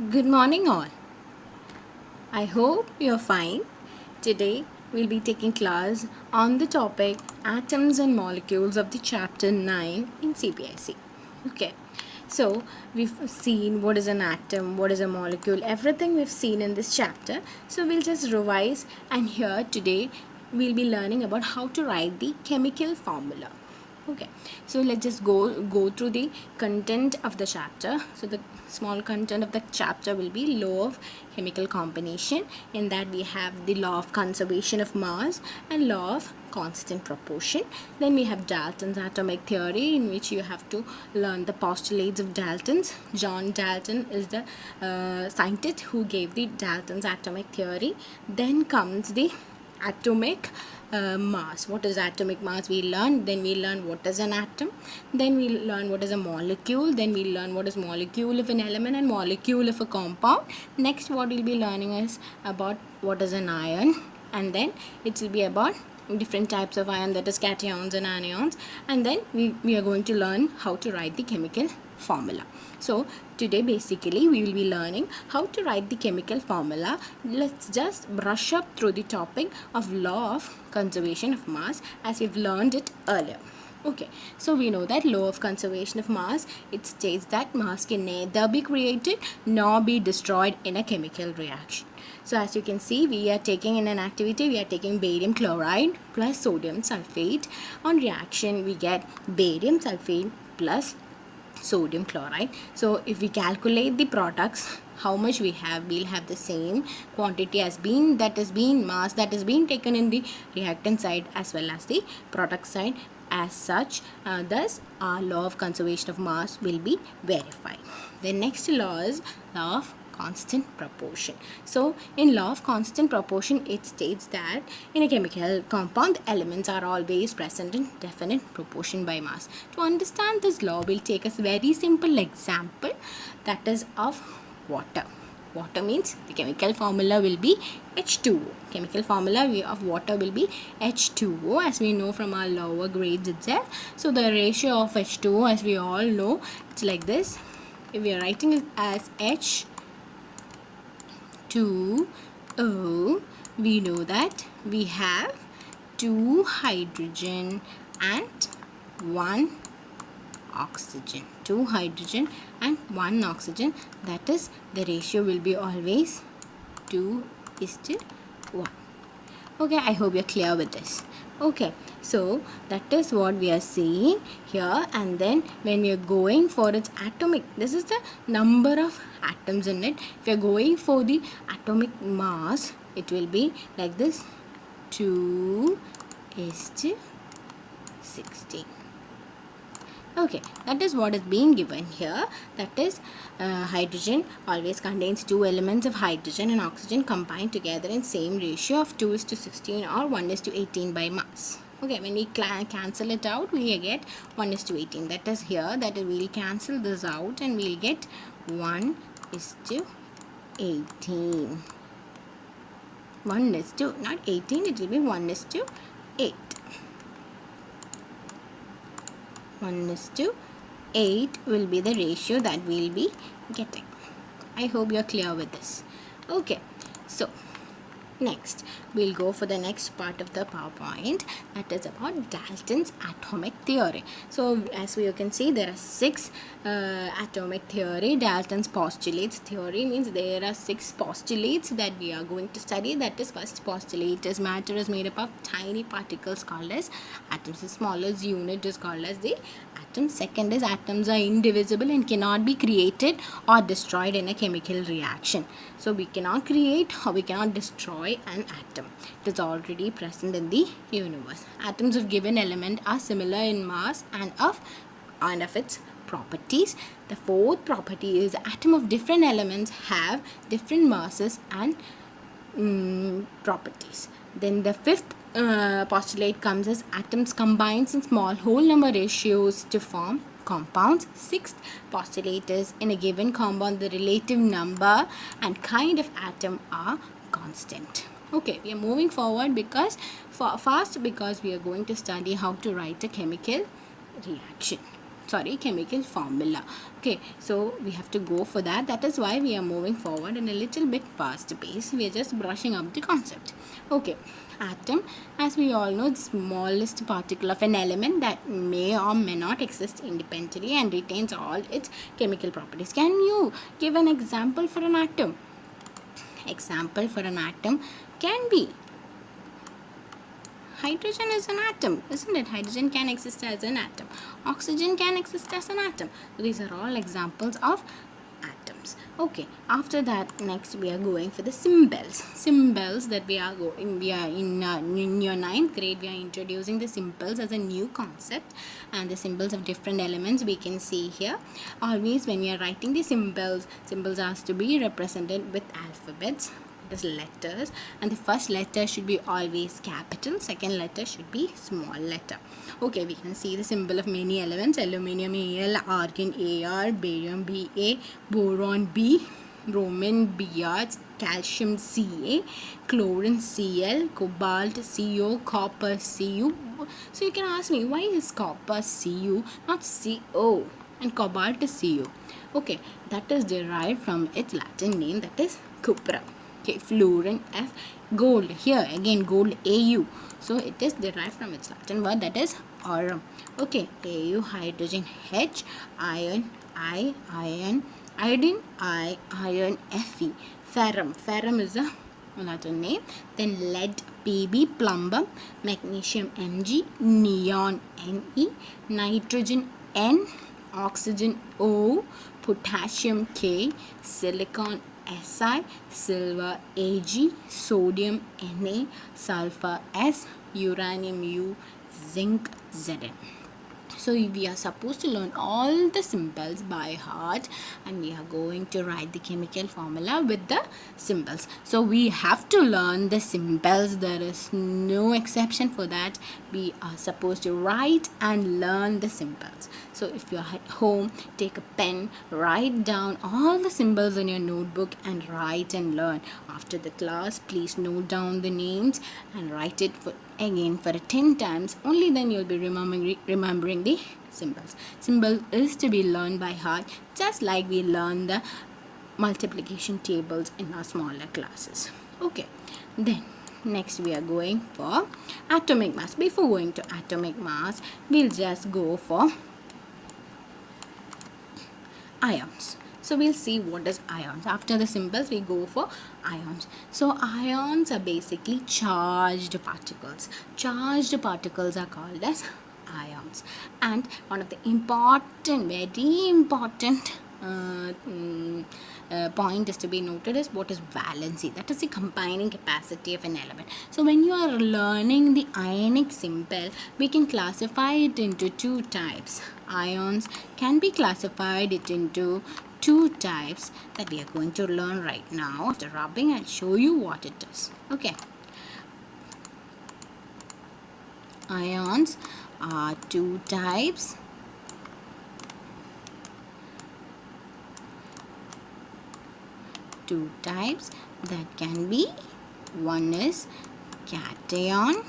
Good morning, all. I hope you're fine. Today, we'll be taking class on the topic Atoms and Molecules of the chapter 9 in CBSE. Okay, so we've seen what is an atom, what is a molecule, everything we've seen in this chapter. So, we'll just revise, and here today, we'll be learning about how to write the chemical formula. Okay, so let's just go through the content of the chapter. So the small content of the chapter will be law of chemical combination. In that we have the law of conservation of mass and law of constant proportion. Then we have Dalton's atomic theory, in which you have to learn the postulates of Dalton's. John Dalton is the scientist who gave the Dalton's atomic theory. Then comes the atomic mass. What is atomic mass? We learn. Then we learn what is an atom. Then we learn what is a molecule. Then we learn what is molecule of an element and molecule of a compound. Next, what we'll be learning is about what is an ion, and then it will be about different types of ion, that is cations and anions, and then we are going to learn how to write the chemical formula. So today basically we will be learning how to write the chemical formula. Let's just brush up through the topic of law of conservation of mass as we've learned it earlier. Okay, so we know that law of conservation of mass, it states that mass can neither be created nor be destroyed in a chemical reaction. So as you can see, we are taking in an activity, we are taking barium chloride plus sodium sulfate. On reaction, we get barium sulfate plus sodium chloride. So if we calculate the products, how much we have, we'll have the same quantity as being, that is being mass that is being taken in the reactant side as well as the product side. As such, thus our law of conservation of mass will be verified. The next law is law of constant proportion. So in law of constant proportion, it states that in a chemical compound, the elements are always present in definite proportion by mass. To understand this law, we'll take a very simple example, that is of water. Water means the chemical formula will be H2O. Chemical formula of water will be H2O, as we know from our lower grades itself. So the ratio of H2O, as we all know, it's like this. If we are writing it as H2O, we know that we have 2 hydrogen and 1 oxygen. 2 hydrogen and 1 oxygen, that is the ratio will be always 2:1. Okay, I hope you're clear with this. Okay, so that is what we are seeing here, and then when we are going for its atomic, this is the number of atoms in it. If you are going for the atomic mass, it will be like this, 2:16. Okay, that is what is being given here. That is hydrogen always contains 2 elements of hydrogen and oxygen combined together in same ratio of 2:16 or 1:18 by mass. Okay, when we cancel it out, we get 1:18. That is here, that we will cancel this out and we will get 1:18. 1:, not 18, it will be 1:8. 1:8 will be the ratio that we will be getting. I hope you're clear with this. Okay, so next we'll go for the next part of the PowerPoint, that is about Dalton's atomic theory. So as you can see, there are 6 atomic theory. Dalton's postulates theory means there are 6 postulates that we are going to study. That is, first postulate is matter is made up of tiny particles called as atoms. The smallest unit is called as the atom. Second is atoms are indivisible and cannot be created or destroyed in a chemical reaction. So we cannot create or we cannot destroy an atom. It is already present in the universe. Atoms of given element are similar in mass and of its properties. The fourth property is atom of different elements have different masses and properties. Then the fifth postulate comes as atoms combines in small whole number ratios to form compounds. Sixth postulate is in a given compound the relative number and kind of atom are constant. Okay, we are moving forward because we are going to study how to write a chemical reaction. chemical formula. Okay, so we have to go for that. That is why we are moving forward in a little bit fast pace. We are just brushing up the concept. Okay, atom, as we all know, the smallest particle of an element that may or may not exist independently and retains all its chemical properties. Can you give an example for an atom? Example for an atom can be hydrogen is an atom, isn't it? Hydrogen can exist as an atom. Oxygen can exist as an atom. So these are all examples of atoms. Okay, after that, next we are going for the symbols. Symbols that we are in your 9th grade, we are introducing the symbols as a new concept, and the symbols of different elements we can see here. Always when we are writing the symbols has to be represented with alphabets, is letters, and the first letter should be always capital, second letter should be small letter. Okay, we can see the symbol of many elements: aluminium Al, argon Ar, barium Ba, boron B, bromine Br, calcium Ca, chlorine Cl, cobalt Co, copper Cu. So you can ask me, why is copper Cu not Co and cobalt is Cu? Okay, that is derived from its Latin name, that is cupra. Okay, fluorine F, gold, here again gold Au, so it is derived from its Latin word, that is aurum. Okay, Au, hydrogen H, iron I, iron, iodine I, iron Fe, ferrum is a Latin name. Then lead Pb, plumbum, magnesium Mg, neon Ne, nitrogen N, oxygen O, potassium K, silicon Si, silver Ag, sodium Na, sulfur S, uranium U, zinc Zn. So we are supposed to learn all the symbols by heart, and we are going to write the chemical formula with the symbols. So we have to learn the symbols. There is no exception for that. We are supposed to write and learn the symbols. So if you are at home, take a pen, write down all the symbols in your notebook and write and learn. After the class, please note down the names and write it again for 10 times. Only then you'll be remembering the symbols. Symbol is to be learned by heart, just like we learn the multiplication tables in our smaller classes. Okay, then next we are going for atomic mass. Before going to atomic mass, we'll just go for ions. So we'll see what is ions. After the symbols, we go for ions. So ions are basically charged particles. Charged particles are called as ions. And one of the very important point is to be noted is what is valency. That is the combining capacity of an element. So when you are learning the ionic symbol, we can classify it into two types. Ions can be classified into two types that we are going to learn right now. After rubbing, I'll show you what it is. Okay. Ions are two types. Two types that can be, one is cation,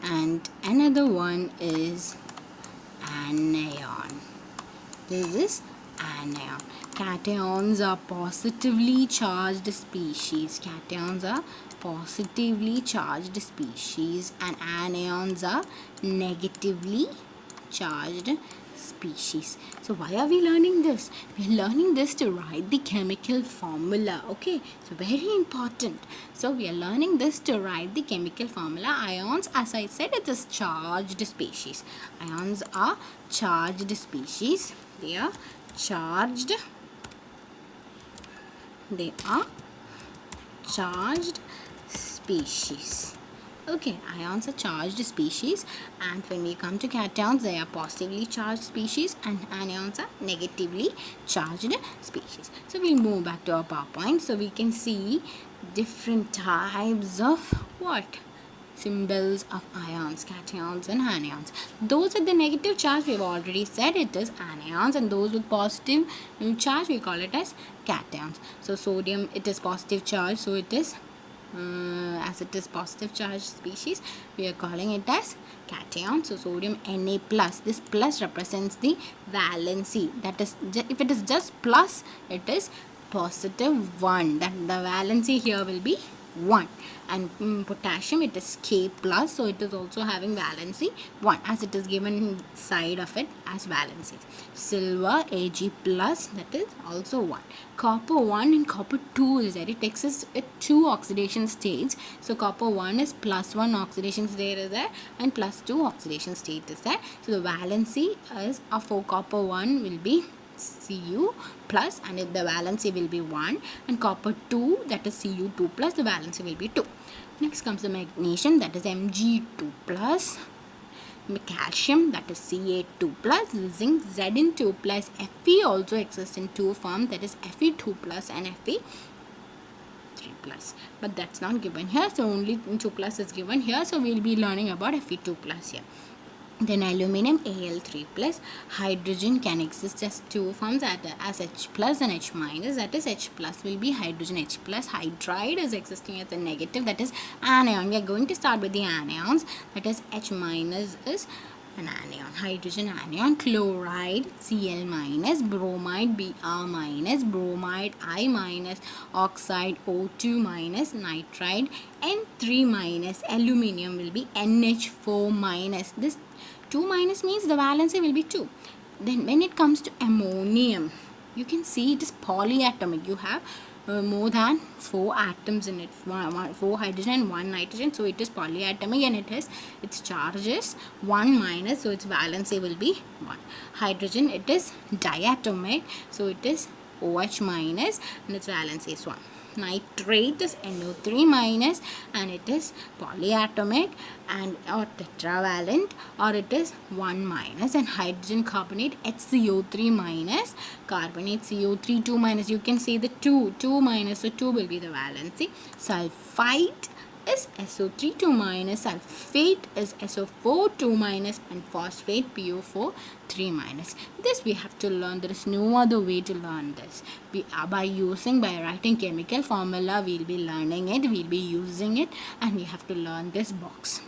and another one is anion. This is anion. Cations are positively charged species. Cations are positively charged species, and anions are negatively charged species. So why are we learning this? We are learning this to write the chemical formula. Okay, so very important. So we are learning this to write the chemical formula. Ions, as I said, it is charged species. Ions are charged species. They are charged species. Okay, ions are charged species, and when we come to cations, they are positively charged species, and anions are negatively charged species. So we'll move back to our PowerPoint. So we can see different types of what? Symbols of ions, cations and anions. Those with the negative charge, we've already said it is anions, and those with positive charge, we call it as cations. So sodium, it is positive charge, so it is as it is positive charge species, we are calling it as cation. So sodium Na plus, this plus represents the valency. That is, if it is just plus, it is positive 1. That the valency here will be 1. And potassium, it is K plus, so it is also having valency 1, as it is given side of it as valency. Silver Ag plus, that is also 1. Copper 1 and copper 2 is there. It takes us at 2 oxidation states. So copper 1 is plus 1 oxidation state is there, and plus 2 oxidation state is there. So the valency is for copper 1 will be Cu plus, and if the valency will be 1, and copper 2, that is Cu2 plus, the valency will be 2. Next comes the magnesium, that is Mg2 plus. Calcium, that is Ca2 plus. Zinc, Zn2 plus. Fe also exists in two forms, that is Fe2 plus and Fe3 plus, but that's not given here, so only 2 plus is given here, so we'll be learning about Fe2 plus here. Then aluminum Al3 plus. Hydrogen can exist as two forms, as H plus and H minus. That is, H plus will be hydrogen H plus. Hydride is existing as a negative, that is anion. We are going to start with the anions, that is H minus is an anion, hydrogen anion. Chloride Cl minus. Bromide Br minus. Bromide I minus. Oxide O2 minus. Nitride N3 minus. Aluminium will be NH4 minus. This 2 minus means the valency will be 2. Then when it comes to ammonium, you can see it is polyatomic. You have more than 4 atoms in it, 4 hydrogen and 1 nitrogen, so it is polyatomic, and it has its charges 1 minus, so its valency will be 1. Hydrogen, it is diatomic, so it is OH minus, and its valency is 1. Nitrate is NO3 minus, and it is polyatomic and or tetravalent, or it is 1 minus. And hydrogen carbonate HCO3 minus, carbonate CO3 2 minus. You can see the 2 minus, so 2 will be the valency. Sulfite is SO3 2 minus, sulfate is SO4 2 minus, and phosphate PO4 3 minus. This we have to learn. There is no other way to learn this. By writing chemical formula, we'll be learning it, we'll be using it, and we have to learn this box.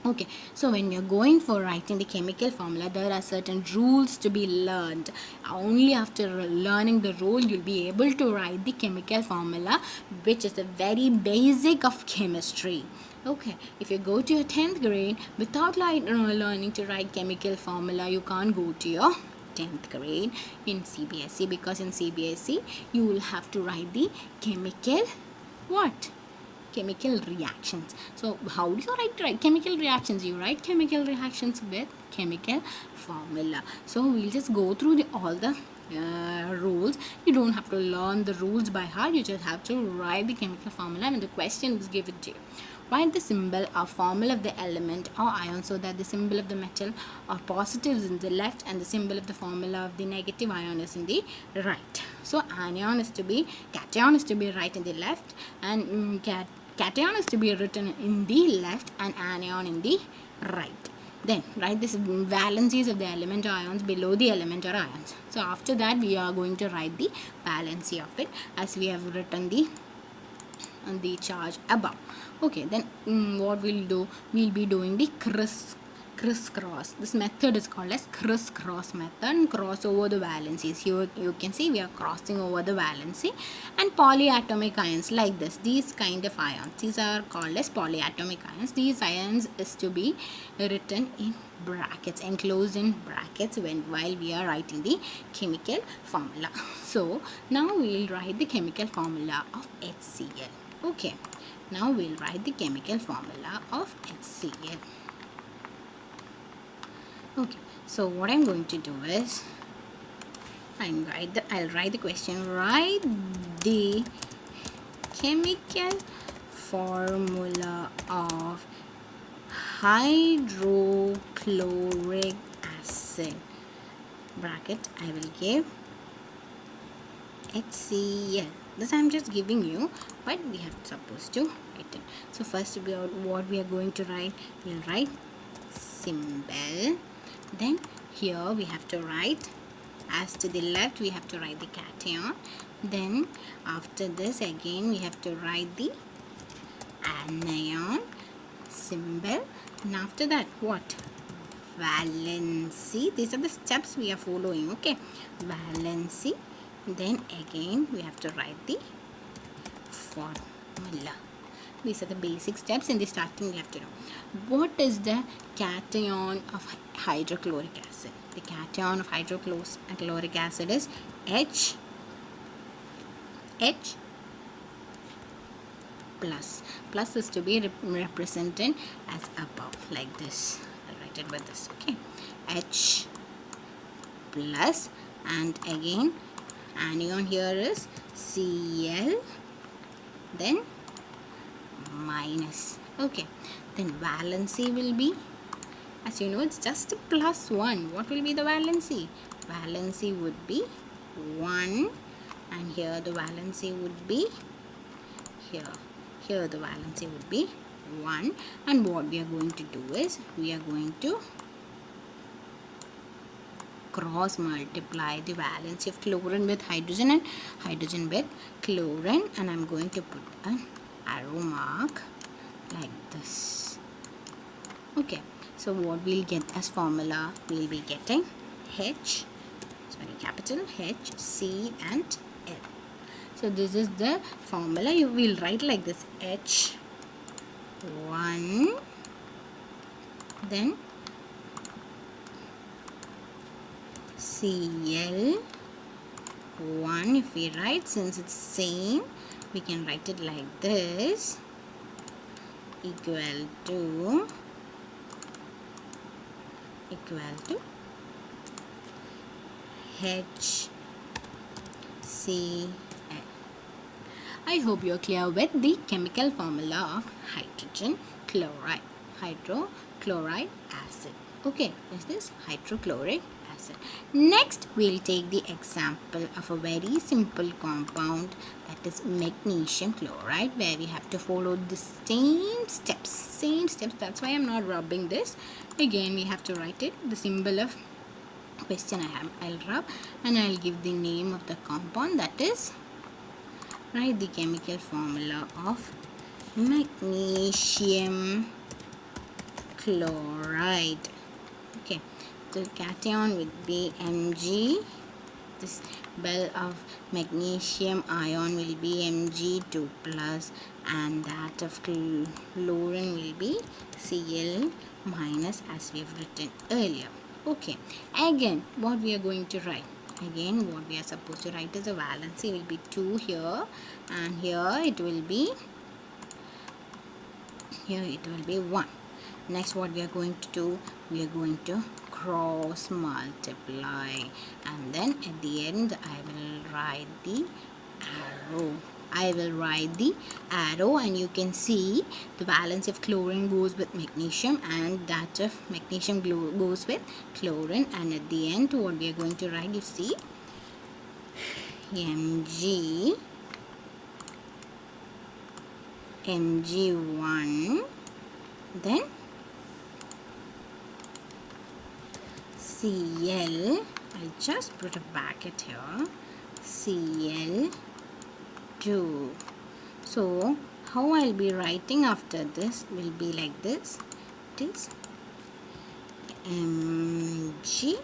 Okay, so when you're going for writing the chemical formula, there are certain rules to be learned. Only after learning the rule, you'll be able to write the chemical formula, which is the very basic of chemistry. Okay, if you go to your 10th grade without learning to write chemical formula, you can't go to your 10th grade in CBSE, because in CBSE you will have to write the chemical reactions. So how do you write chemical reactions? You write chemical reactions with chemical formula. So we'll just go through all the rules. You don't have to learn the rules by heart. You just have to write the chemical formula when the question is given to you. Write the symbol or formula of the element or ion, so that the symbol of the metal or positive is in the left, and the symbol of the formula of the negative ion is in the right. So cation is to be right in the left, and cation is to be written in the left, and anion in the right. Then write the valencies of the element or ions below the element or ions. So after that, we are going to write the valency of it, as we have written the charge above. Okay, then what we'll do, we'll be doing the crisscross. This method is called as crisscross method, and cross over the valencies. Here you can see we are crossing over the valency. And polyatomic ions like this, these kind of ions, these are called as polyatomic ions. These ions is to be written in brackets, enclosed in brackets while we are writing the chemical formula. So now we'll write the chemical formula of HCl. Okay, now we'll write the chemical formula of HCl. Okay, so what I'm going to do is I'll write the question. Write the chemical formula of hydrochloric acid. Bracket, I will give HCl. This I'm just giving you, but we have supposed to write it. So first, what we are going to write, we'll write symbol. Then here we have to write, as to the left we have to write the cation. Then after this again we have to write the anion symbol, and after that what? Valency. These are the steps we are following. Okay, valency. Then again we have to write the formula. These are the basic steps in the starting. You have to know what is the cation of hydrochloric acid. The cation of hydrochloric acid is H plus. Plus is to be represented as above, like this. I'll write it with this. Okay, H plus, and again anion here is Cl, then minus. Okay, then valency will be, as you know, it's just a plus 1. What will be the valency? Valency would be 1, and here the valency would be here the valency would be 1. And what we are going to do is we are going to cross multiply the valency of chlorine with hydrogen and hydrogen with chlorine, and I'm going to put an arrow mark like this. Okay, so what we'll get as formula, we'll be getting capital H, C and L. So this is the formula. You will write like this: H1, then Cl1. If we write, since it's same, we can write it like this, equal to HCl. I hope you're clear with the chemical formula of hydrochloric acid. Okay, this is hydrochloric acid. Next, we'll take the example of a very simple compound, that is magnesium chloride, where we have to follow the same steps. That's why I'm not rubbing this. Again, we have to write it, the symbol of question I'll rub, and I'll give the name of the compound, that is, write the chemical formula of magnesium chloride. Okay, the cation would be Mg. This bell of magnesium ion will be Mg2 plus, and that of chlorine will be Cl minus, as we have written earlier. Okay, again what we are going to write? Again what we are supposed to write is a valency will be 2 here, and here it will be 1. Next, what we are going to do, we are going to cross multiply, and then at the end I will write the arrow. And you can see the valence of chlorine goes with magnesium, and that of magnesium goes with chlorine, and at the end what we are going to write, you see, Mg1, then Cl, I'll just put a bracket here, Cl2. So how I'll be writing after this will be like this. It is Mg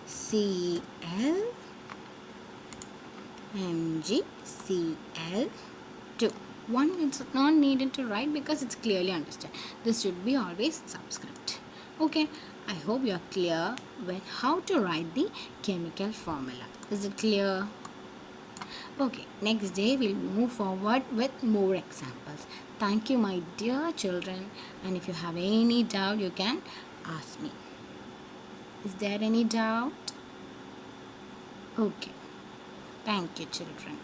Cl MgCl2. 1 it's not needed to write because it's clearly understood. This should be always subscript. Okay, I hope you are clear with how to write the chemical formula. Is it clear? Okay, next day we'll move forward with more examples. Thank you, my dear children, and if you have any doubt you can ask me. Is there any doubt? Okay, thank you, children.